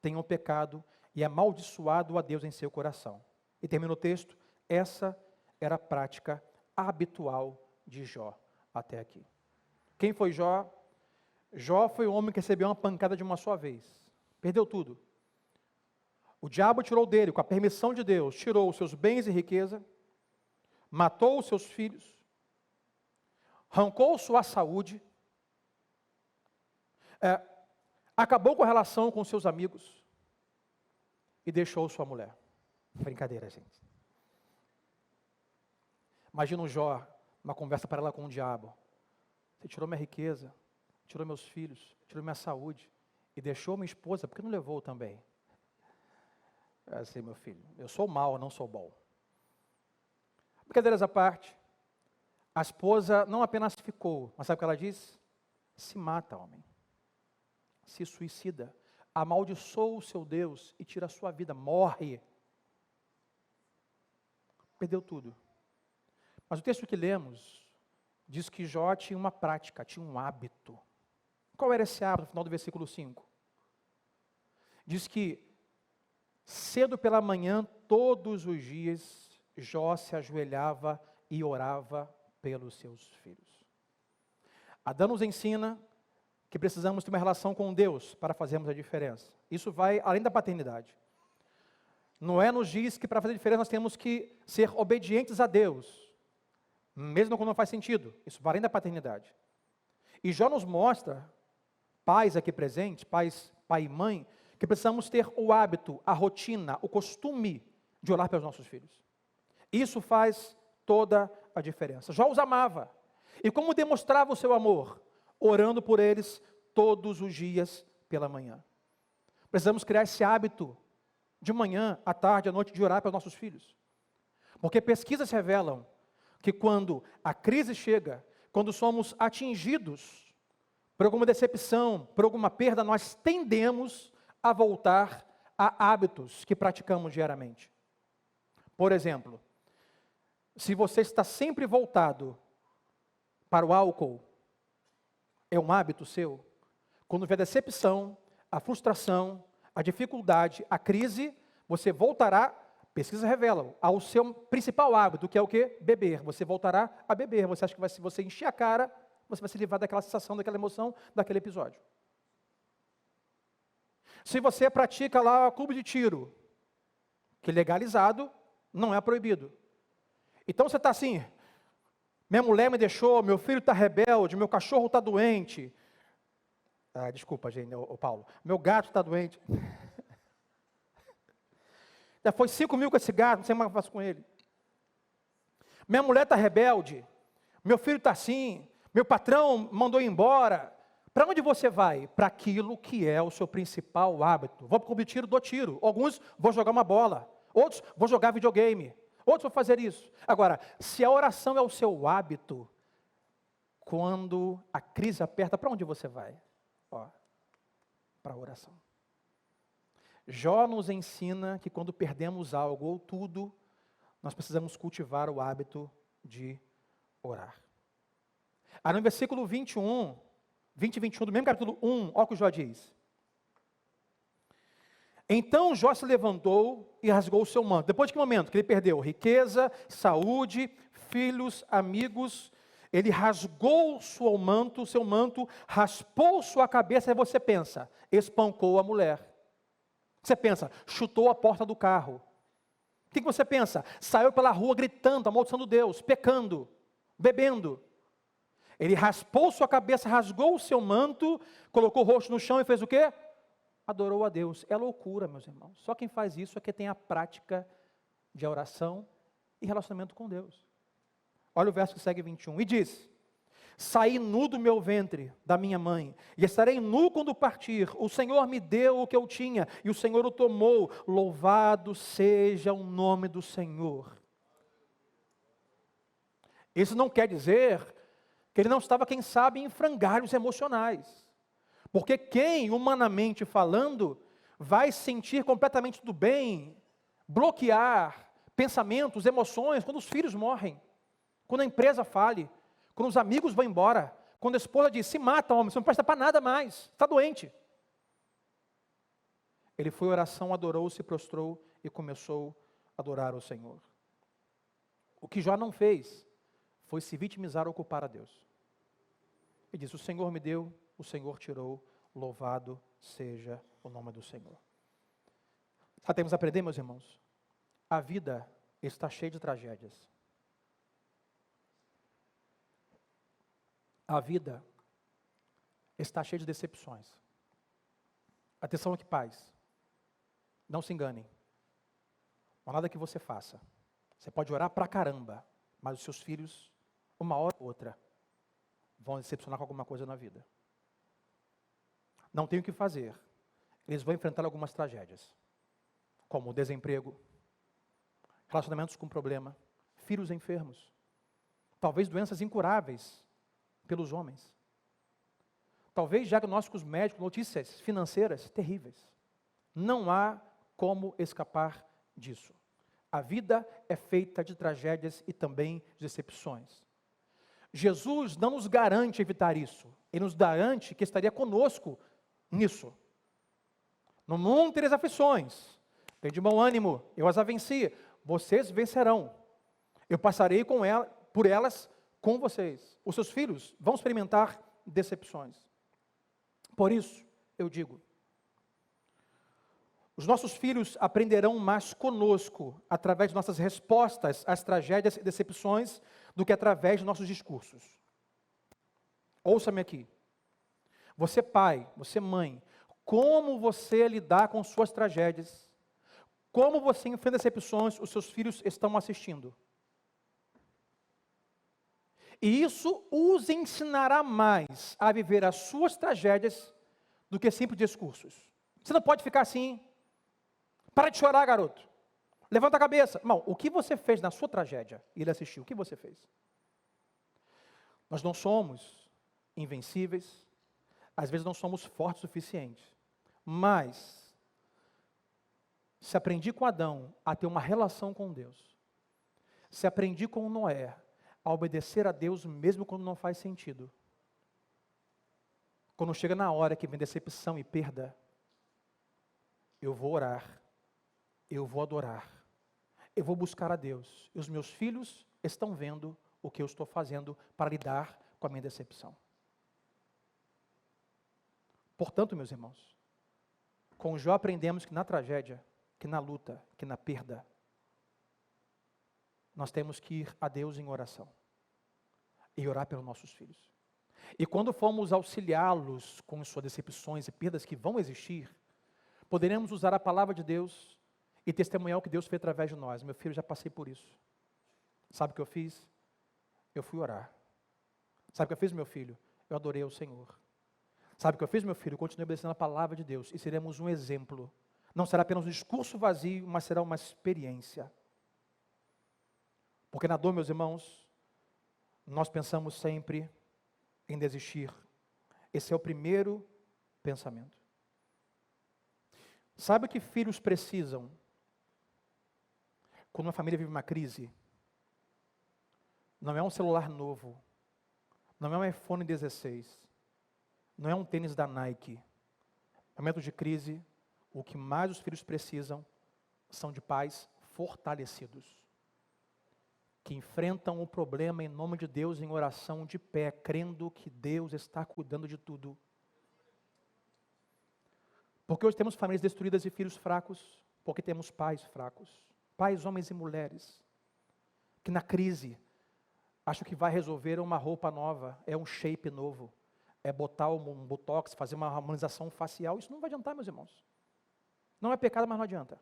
Speaker 1: tenham pecado e amaldiçoado a Deus em seu coração. E termina o texto: essa era a prática habitual de Jó até aqui. Quem foi Jó? Jó foi o homem que recebeu uma pancada de uma só vez. Perdeu tudo. O diabo tirou dele, com a permissão de Deus, tirou os seus bens e riqueza, matou os seus filhos, arrancou sua saúde, acabou com a relação com seus amigos e deixou sua mulher. Brincadeira, gente. Imagina o Jó, uma conversa paralela com o diabo. Você tirou minha riqueza, tirou meus filhos, tirou minha saúde e deixou minha esposa, por que não levou também? É assim, meu filho, eu sou mau, eu não sou bom. Brincadeiras à parte, a esposa não apenas ficou, mas sabe o que ela disse? Se mata, homem. Se suicida. Amaldiçoa o seu Deus e tira a sua vida. Morre. Perdeu tudo. Mas o texto que lemos diz que Jó tinha uma prática, tinha um hábito. Qual era esse hábito no final do versículo 5? Diz que cedo pela manhã, todos os dias, Jó se ajoelhava e orava pelos seus filhos. Adão nos ensina que precisamos ter uma relação com Deus para fazermos a diferença. Isso vai além da paternidade. Noé nos diz que para fazer a diferença nós temos que ser obedientes a Deus, mesmo quando não faz sentido. Isso vai além da paternidade. E Jó nos mostra, pais aqui presentes, pai e mãe, que precisamos ter o hábito, a rotina, o costume de orar pelos nossos filhos. Isso faz toda a diferença. Jó os amava. E como demonstrava o seu amor? Orando por eles todos os dias pela manhã. Precisamos criar esse hábito de manhã, à tarde, à noite, de orar pelos nossos filhos. Porque pesquisas revelam que quando a crise chega, quando somos atingidos por alguma decepção, por alguma perda, nós tendemos a voltar a hábitos que praticamos diariamente. Por exemplo, se você está sempre voltado para o álcool, é um hábito seu, quando vier a decepção, a frustração, a dificuldade, a crise, você voltará, pesquisa revela, ao seu principal hábito, que é o quê? Beber. Você voltará a beber. Você acha que se você encher a cara, você vai se livrar daquela sensação, daquela emoção, daquele episódio. Se você pratica lá clube de tiro, que legalizado, não é proibido. Então você está assim, minha mulher me deixou, meu filho está rebelde, meu cachorro está doente. Desculpa, gente, o Paulo. Meu gato está doente. Já foi 5 mil com esse gato, não sei mais o que eu faço com ele. Minha mulher está rebelde, meu filho está assim, meu patrão mandou ir embora. Para onde você vai? Para aquilo que é o seu principal hábito. Vou para o clube de tiro, dou tiro. Alguns vão jogar uma bola, outros vão jogar videogame, outros vão fazer isso. Agora, se a oração é o seu hábito, quando a crise aperta, para onde você vai? Para a oração. Jó nos ensina que quando perdemos algo ou tudo, nós precisamos cultivar o hábito de orar. Aí no versículo 20 e 21 do mesmo capítulo 1, olha o que Jó diz. Então Jó se levantou e rasgou o seu manto. Depois de que momento? Que ele perdeu riqueza, saúde, filhos, amigos. Ele rasgou o seu manto, raspou sua cabeça, e você pensa, espancou a mulher. Você pensa, chutou a porta do carro. O que você pensa? Saiu pela rua gritando, amaldiçoando Deus, pecando, bebendo. Ele raspou sua cabeça, rasgou o seu manto, colocou o rosto no chão e fez o quê? Adorou a Deus. É loucura, meus irmãos. Só quem faz isso é quem tem a prática de oração e relacionamento com Deus. Olha o verso que segue 21. E diz: saí nu do meu ventre, da minha mãe, e estarei nu quando partir. O Senhor me deu o que eu tinha, e o Senhor o tomou. Louvado seja o nome do Senhor. Isso não quer dizer que ele não estava, quem sabe, em frangalhos emocionais. Porque quem, humanamente falando, vai sentir completamente tudo bem, bloquear pensamentos, emoções, quando os filhos morrem, quando a empresa fale, quando os amigos vão embora, quando a esposa diz, se mata, homem, você não presta para nada mais, está doente. Ele foi à oração, adorou, se prostrou e começou a adorar o Senhor. O que Jó não fez foi se vitimizar ou culpar a Deus. Ele diz, o Senhor me deu, o Senhor tirou, louvado seja o nome do Senhor. Já temos a aprender, meus irmãos? A vida está cheia de tragédias. A vida está cheia de decepções. Atenção aqui, pais. Não se enganem. Não há nada que você faça. Você pode orar pra caramba, mas os seus filhos, uma hora ou outra, vão decepcionar com alguma coisa na vida. Não tem o que fazer. Eles vão enfrentar algumas tragédias, como desemprego, relacionamentos com problema, filhos enfermos, talvez doenças incuráveis pelos homens, talvez diagnósticos médicos, notícias financeiras terríveis. Não há como escapar disso. A vida é feita de tragédias e também de decepções. Jesus não nos garante evitar isso. Ele nos garante que estaria conosco nisso. No mundo tereis aflições. Tem de bom ânimo, eu as venci. Vocês vencerão. Eu passarei por elas com vocês. Os seus filhos vão experimentar decepções. Por isso, eu digo, os nossos filhos aprenderão mais conosco, através de nossas respostas às tragédias e decepções, do que através de nossos discursos. Ouça-me aqui. Você pai, você mãe, como você lidar com suas tragédias, como você enfrenta decepções, os seus filhos estão assistindo. E isso os ensinará mais a viver as suas tragédias do que simples discursos. Você não pode ficar assim. Para de chorar, garoto. Levanta a cabeça. Irmão, o que você fez na sua tragédia? Ele assistiu. O que você fez? Nós não somos invencíveis. Às vezes não somos fortes o suficiente. Mas Se aprendi com Adão a ter uma relação com Deus, se aprendi com Noé a obedecer a Deus mesmo quando não faz sentido, quando chega na hora que vem decepção e perda, eu vou orar, eu vou adorar, eu vou buscar a Deus. E os meus filhos estão vendo o que eu estou fazendo para lidar com a minha decepção. Portanto, meus irmãos, com Jó aprendemos que na tragédia, que na luta, que na perda, nós temos que ir a Deus em oração e orar pelos nossos filhos. E quando formos auxiliá-los com suas decepções e perdas que vão existir, poderemos usar a palavra de Deus e testemunhar o que Deus fez através de nós. Meu filho, já passei por isso. Sabe o que eu fiz? Eu fui orar. Sabe o que eu fiz, meu filho? Eu adorei ao Senhor. Sabe o que eu fiz, meu filho? Eu continuei obedecendo a palavra de Deus e seremos um exemplo. Não será apenas um discurso vazio, mas será uma experiência. Porque na dor, meus irmãos, nós pensamos sempre em desistir. Esse é o primeiro pensamento. Sabe o que filhos precisam quando uma família vive uma crise? Não é um celular novo, não é um iPhone 16, não é um tênis da Nike. No momento de crise, o que mais os filhos precisam são de pais fortalecidos, que enfrentam o problema em nome de Deus em oração de pé, crendo que Deus está cuidando de tudo. Porque hoje temos famílias destruídas e filhos fracos, porque temos pais fracos, pais, homens e mulheres, que na crise acham que vai resolver uma roupa nova, é um shape novo, é botar um botox, fazer uma harmonização facial. Isso não vai adiantar, meus irmãos. Não é pecado, mas não adianta.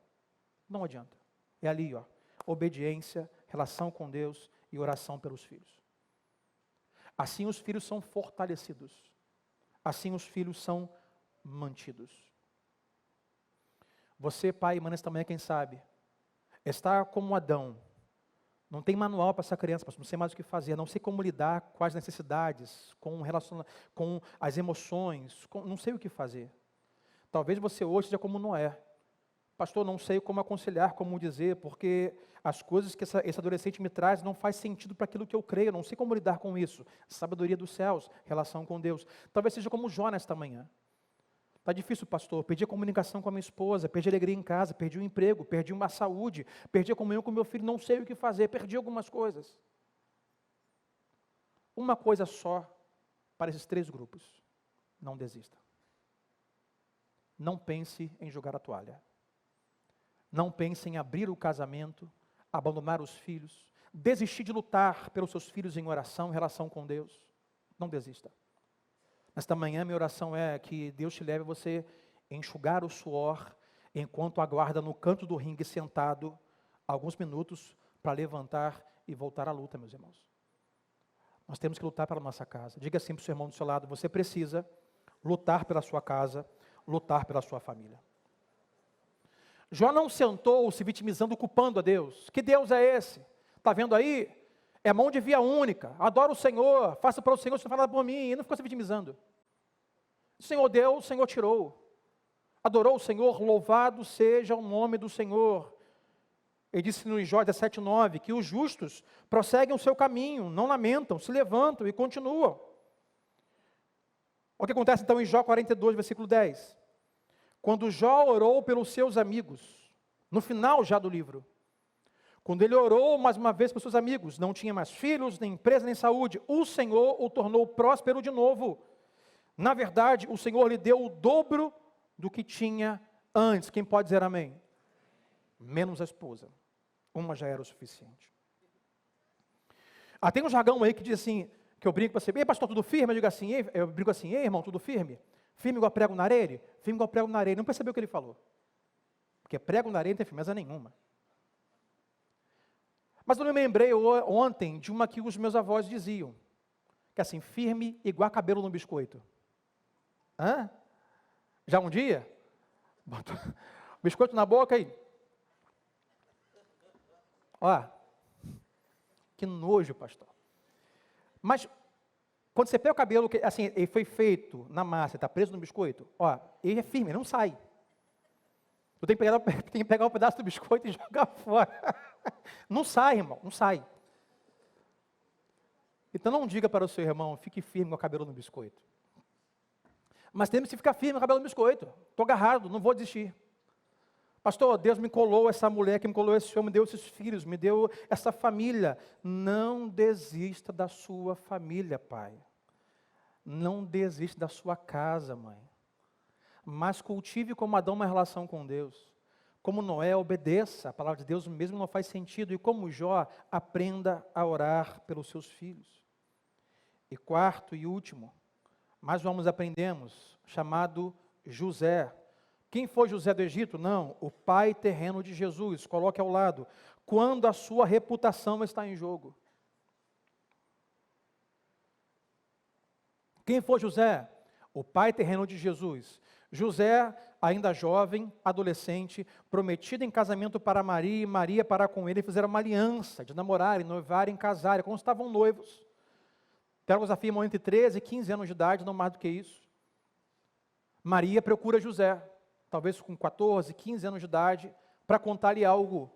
Speaker 1: Não adianta. É ali, ó, obediência, relação com Deus e oração pelos filhos. Assim os filhos são fortalecidos. Assim os filhos são mantidos. Você, pai e mãe, também, quem sabe, está como Adão. Não tem manual para essa criança, não sei mais o que fazer, não sei como lidar com as necessidades, com as emoções, não sei o que fazer. Talvez você hoje seja como Noé. Pastor, não sei como aconselhar, como dizer, porque as coisas que esse adolescente me traz não faz sentido para aquilo que eu creio, não sei como lidar com isso. Sabedoria dos céus, relação com Deus. Talvez seja como Jó nesta manhã. Está difícil, pastor, perdi a comunicação com a minha esposa, perdi a alegria em casa, perdi o emprego, perdi uma saúde, perdi a comunhão com meu filho, não sei o que fazer, perdi algumas coisas. Uma coisa só para esses três grupos: não desista. Não pense em jogar a toalha. Não pense em abrir o casamento, abandonar os filhos, desistir de lutar pelos seus filhos em oração, em relação com Deus. Não desista. Nesta manhã, minha oração é que Deus te leve a você enxugar o suor, enquanto aguarda no canto do ringue sentado, alguns minutos para levantar e voltar à luta, meus irmãos. Nós temos que lutar pela nossa casa. Diga assim para o seu irmão do seu lado: você precisa lutar pela sua casa, lutar pela sua família. Jó não sentou se vitimizando, culpando a Deus. Que Deus é esse? Está vendo aí? É mão de via única. Adoro o Senhor, faça para o Senhor, o Senhor fala por mim. E não ficou se vitimizando. O Senhor deu, o Senhor tirou. Adorou o Senhor, louvado seja o nome do Senhor. Ele disse no Jó 17:9 que os justos prosseguem o seu caminho, não lamentam, se levantam e continuam. O que acontece então em Jó 42, versículo 10? Quando Jó orou pelos seus amigos, no final já do livro, quando ele orou mais uma vez pelos seus amigos, não tinha mais filhos, nem empresa, nem saúde, o Senhor o tornou próspero de novo. Na verdade, o Senhor lhe deu o dobro do que tinha antes. Quem pode dizer amém? Menos a esposa. Uma já era o suficiente. Tem um jargão aí que diz assim, que eu brinco com você: ei, pastor, tudo firme? Eu brinco assim: ei, irmão, tudo firme? Firme igual prego na areia? Firme igual prego na areia. Não percebeu o que ele falou? Porque prego na areia não tem firmeza nenhuma. Mas eu me lembrei ontem de uma que os meus avós diziam, que é assim: firme igual cabelo no biscoito. Hã? Já um dia? Bota o biscoito na boca e... Ó, que nojo, pastor. Mas, quando você pega o cabelo, assim, ele foi feito na massa, está preso no biscoito, ó, ele é firme, ele não sai. Tu tem que pegar, tem que pegar um pedaço do biscoito e jogar fora. Não sai, irmão, não sai. Então não diga para o seu irmão, fique firme com o cabelo no biscoito. Mas temos que ficar firme com o cabelo no biscoito. Estou agarrado, não vou desistir. Pastor, Deus me colou essa mulher, que me colou esse homem, me deu esses filhos, me deu essa família. Não desista da sua família, pai. Não desista da sua casa, mãe. Mas cultive como Adão uma relação com Deus. Como Noé, obedeça a palavra de Deus, mesmo não faz sentido. E como Jó, aprenda a orar pelos seus filhos. E quarto e último, mais vamos aprendemos, chamado José. Quem foi José do Egito? Não, o pai terreno de Jesus. Coloque ao lado. Quando a sua reputação está em jogo. Quem foi José? O pai terreno de Jesus. José, ainda jovem, adolescente, prometido em casamento para Maria, e Maria para com ele, fizeram uma aliança de namorarem, noivarem, casarem, como estavam noivos. Teólogos afirmam entre 13 e 15 anos de idade, não mais do que isso. Maria procura José, talvez com 14, 15 anos de idade, para contar-lhe algo.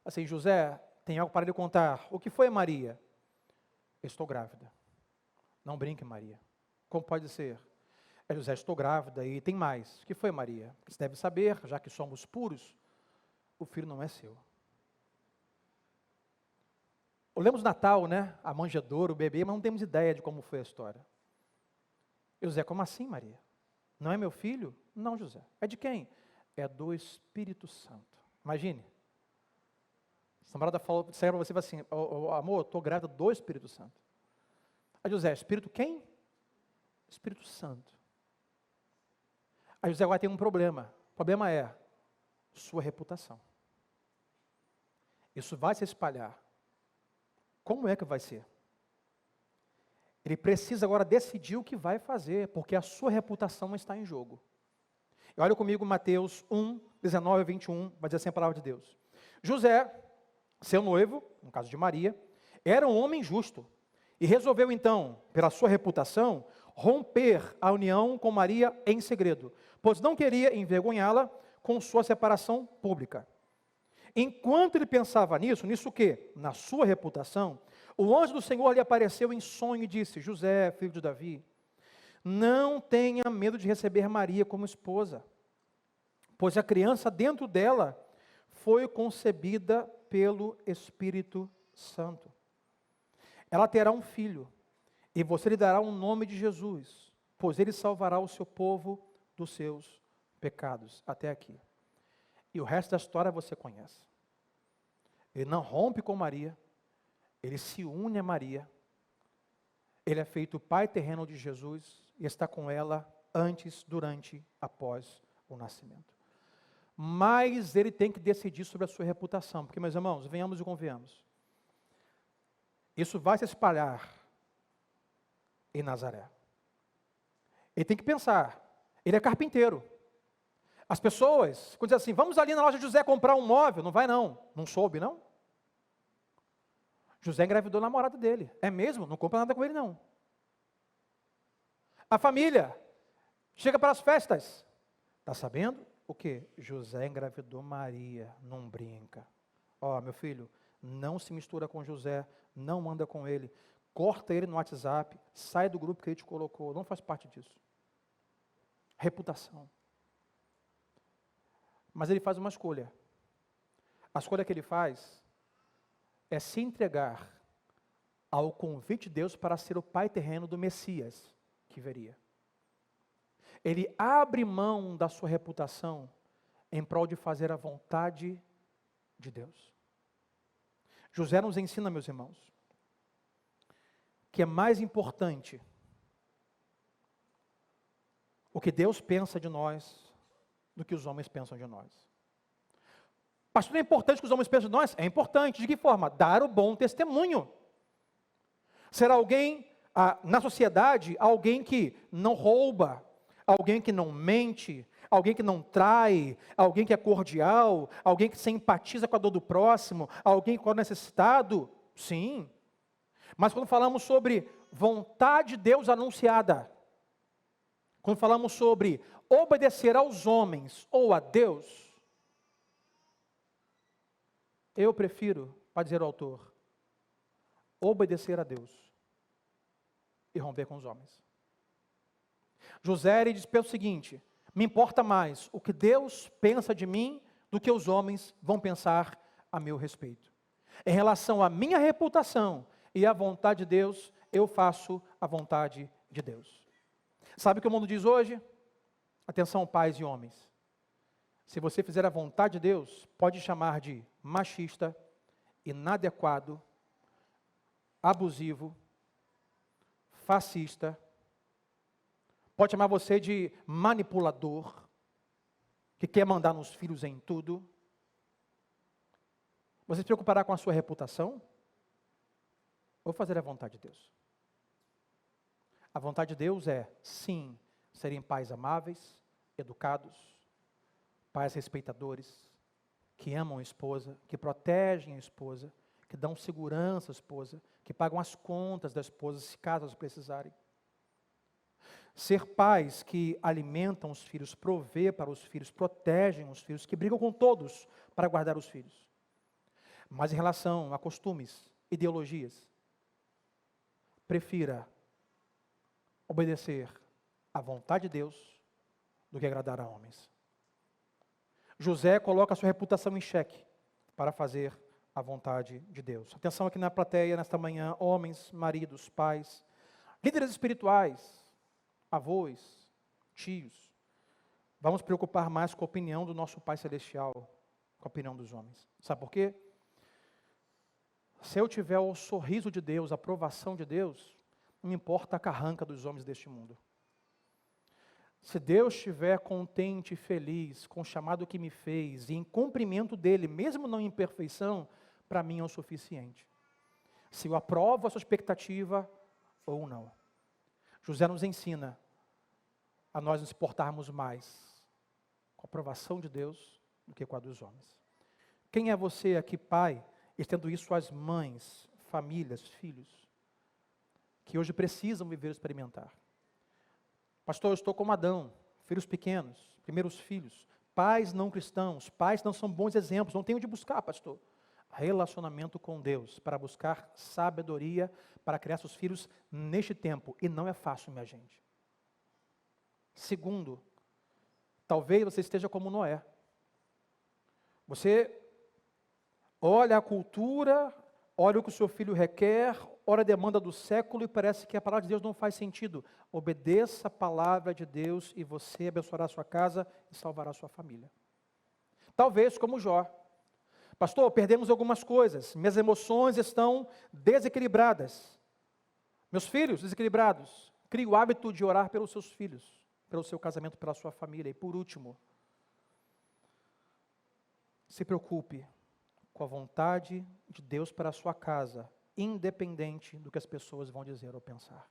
Speaker 1: Assim, José, tem algo para lhe contar. O que foi, Maria? Estou grávida. Não brinque, Maria. Como pode ser? José, estou grávida e tem mais. O que foi, Maria? Você deve saber, já que somos puros, o filho não é seu. Olhamos Natal, né? A manjedoura, o bebê, mas não temos ideia de como foi a história. E José, como assim, Maria? Não é meu filho? Não, José. É de quem? É do Espírito Santo. Imagine. A camarada falou, disseram para você assim, amor, estou grávida do Espírito Santo. Aí José, Espírito quem? Espírito Santo. Aí José agora tem um problema. O problema é sua reputação. Isso vai se espalhar. Como é que vai ser? Ele precisa agora decidir o que vai fazer, porque a sua reputação está em jogo. E olha comigo Mateus 1, 19 a 21, vai dizer assim a palavra de Deus. José, seu noivo, no caso de Maria, era um homem justo, e resolveu então, pela sua reputação, romper a união com Maria em segredo, pois não queria envergonhá-la com sua separação pública. Enquanto ele pensava nisso o quê? Na sua reputação, o anjo do Senhor lhe apareceu em sonho e disse, José, filho de Davi, não tenha medo de receber Maria como esposa, pois a criança dentro dela foi concebida pelo Espírito Santo. Ela terá um filho, e você lhe dará o nome de Jesus, pois ele salvará o seu povo dos seus pecados. Até aqui. E o resto da história você conhece. Ele não rompe com Maria, ele se une a Maria, ele é feito pai terreno de Jesus e está com ela antes, durante, após o nascimento. Mas ele tem que decidir sobre a sua reputação, porque, meus irmãos, venhamos e convenhamos. Isso vai se espalhar em Nazaré. Ele tem que pensar, ele é carpinteiro. As pessoas, quando dizem assim, vamos ali na loja de José comprar um móvel, não vai não, não soube não? José engravidou a namorada dele, é mesmo? Não compra nada com ele não. A família, chega para as festas, está sabendo? O quê? José engravidou Maria, não brinca. Ó, meu filho, não se mistura com José, não anda com ele, corta ele no WhatsApp, sai do grupo que ele te colocou, não faz parte disso. Reputação. Mas ele faz uma escolha. A escolha que ele faz é se entregar ao convite de Deus para ser o pai terreno do Messias que viria. Ele abre mão da sua reputação em prol de fazer a vontade de Deus. José nos ensina, meus irmãos, que é mais importante o que Deus pensa de nós do que os homens pensam de nós. Pastor, é importante que os homens pensem de nós? É importante. De que forma? Dar o bom testemunho. Ser alguém, na sociedade, alguém que não rouba, alguém que não mente, alguém que não trai, alguém que é cordial, alguém que se empatiza com a dor do próximo, alguém que é necessitado, sim. Mas quando falamos sobre vontade de Deus anunciada, quando falamos sobre obedecer aos homens ou a Deus, Eu prefiro, pode dizer o autor, obedecer a Deus e romper com os homens. José ele diz o seguinte: me importa mais o que Deus pensa de mim do que os homens vão pensar a meu respeito. Em relação à minha reputação e à vontade de Deus, eu faço a vontade de Deus. Sabe o que o mundo diz hoje? Atenção, pais e homens. Se você fizer a vontade de Deus, pode chamar de machista, inadequado, abusivo, fascista, pode chamar você de manipulador, que quer mandar nos filhos em tudo. Você se preocupará com a sua reputação? Ou fazer a vontade de Deus? A vontade de Deus é, sim, serem pais amáveis, educados, pais respeitadores, que amam a esposa, que protegem a esposa, que dão segurança à esposa, que pagam as contas da esposa, se caso elas precisarem. Ser pais que alimentam os filhos, provê para os filhos, protegem os filhos, que brigam com todos para guardar os filhos. Mas em relação a costumes, ideologias, prefira obedecer à vontade de Deus do que agradar a homens. José coloca a sua reputação em xeque para fazer a vontade de Deus. Atenção aqui na plateia, nesta manhã, homens, maridos, pais, líderes espirituais, avós, tios. Vamos preocupar mais com a opinião do nosso Pai Celestial, com a opinião dos homens. Sabe por quê? Se eu tiver o sorriso de Deus, a aprovação de Deus, não me importa a carranca dos homens deste mundo. Se Deus estiver contente e feliz com o chamado que me fez, e em cumprimento dele, mesmo não em perfeição, para mim é o suficiente. Se eu aprovo a sua expectativa ou não. José nos ensina a nós nos portarmos mais com a aprovação de Deus do que com a dos homens. Quem é você aqui, pai, estendo isso às mães, famílias, filhos, que hoje precisam viver e experimentar? Pastor, eu estou como Adão, filhos pequenos, primeiros filhos, pais não cristãos, pais não são bons exemplos, não tenho onde buscar, pastor. Relacionamento com Deus, para buscar sabedoria, para criar seus filhos neste tempo, e não é fácil, minha gente. Segundo, talvez você esteja como Noé. Você olha a cultura, olha o que o seu filho requer, olha a demanda do século e parece que a palavra de Deus não faz sentido. Obedeça a palavra de Deus e você abençoará a sua casa e salvará a sua família. Talvez como Jó. Pastor, perdemos algumas coisas, minhas emoções estão desequilibradas. Meus filhos desequilibrados. Crie o hábito de orar pelos seus filhos, pelo seu casamento, pela sua família. E por último, se preocupe com a vontade de Deus para a sua casa, independente do que as pessoas vão dizer ou pensar.